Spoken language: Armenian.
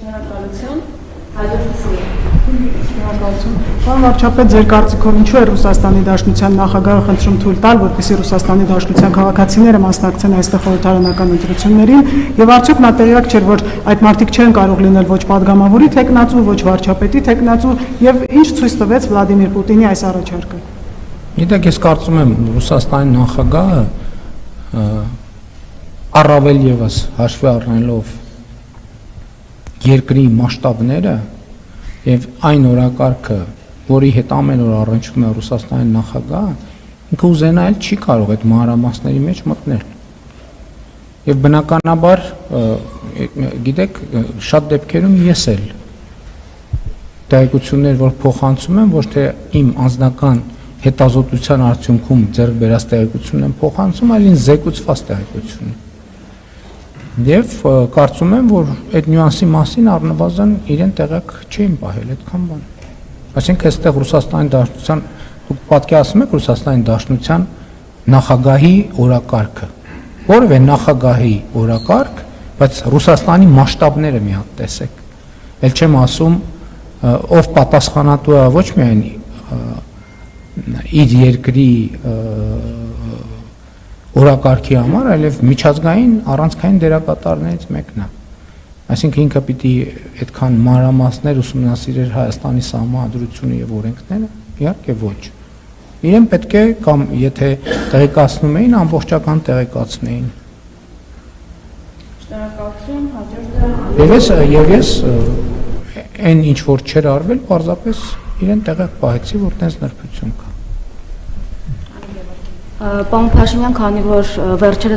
Շնորհակալություն, հաջորդի Պարոն վարչապետ, ձեր կարծիքով ինչու է Ռուսաստանի Դաշնության նախագահը խնդրում թույլ տալ, որպեսզի Ռուսաստանի Դաշնության քաղաքացիները մասնակցեն այստեղ խորհրդարանական ընտրություններին, եւ արդյոք նա տեղյակ չէր, որ այդ մարդիկ չեն կարող լինել ոչ падգամավորի թեկնածու, ոչ վարչապետի թեկնածու, եւ ինչ ցույց տվեց Վլադիմիր Պուտինի այս առաջարկը։ Գիտեք, ես կարծում եմ Ռուսաստանի նախագահը առավել եւս հաշվի առնելով երկրի մասշտաբները եւ այն օրակարգը, որի հետ ամեն օր առնչվում է Ռուսաստանի նախագահը, ինքը ուզենալ չի կարող այդ մանրամասների մեջ մտնել։ Եվ բնականաբար, գիտեք, շատ դեպքերում ես էլ տեղեկություններ, որ փոխանցում եմ, ոչ թե իմ անձնական հետազոտության արդյունքում ձեռք բերած տեղեկությունն եմ փոխանցում, այլ ինձ զեկուցված տեղեկություն։ Եվ կարծում եմ, որ այդ նյուանսի մասին առնվազն իրեն տեղյակ չէին պահել այդքան բան։ Այսինքն այստեղ Ռուսաստանի Դաշնության, դուք պատկերացնում եք Ռուսաստանի Դաշնության նախագահի օրակարգը, որևէ նախագահի օրակարգ, բայց Ռուսաստանի մասշտաբները մի հատ տեսեք։ Էլ չեմ ասում, ով պատասխանատու է ոչ միայն իր երկրի օրակարգի համար, այլև միջազգային առանցքային դերակատարներից մեկն է։ Այսինքն ինքը պիտի այդքան մանրամասներ ուսումնասիրեր Հայաստանի սահմանադրությունը եւ օրենքները, իհարկե ոչ։ Իրեն պետք է կամ եթե տեղեկացնում էին, ամբողջական տեղեկացնեին։ Շնորհակալություն, հաջորդը Եվ ես այն ինչ որ չէր արվել, պարզապես իրեն տեղյակ պահեցի, որ տենց նրբություն կա։ Պարոն Փաշինյան, քանի որ վերջերս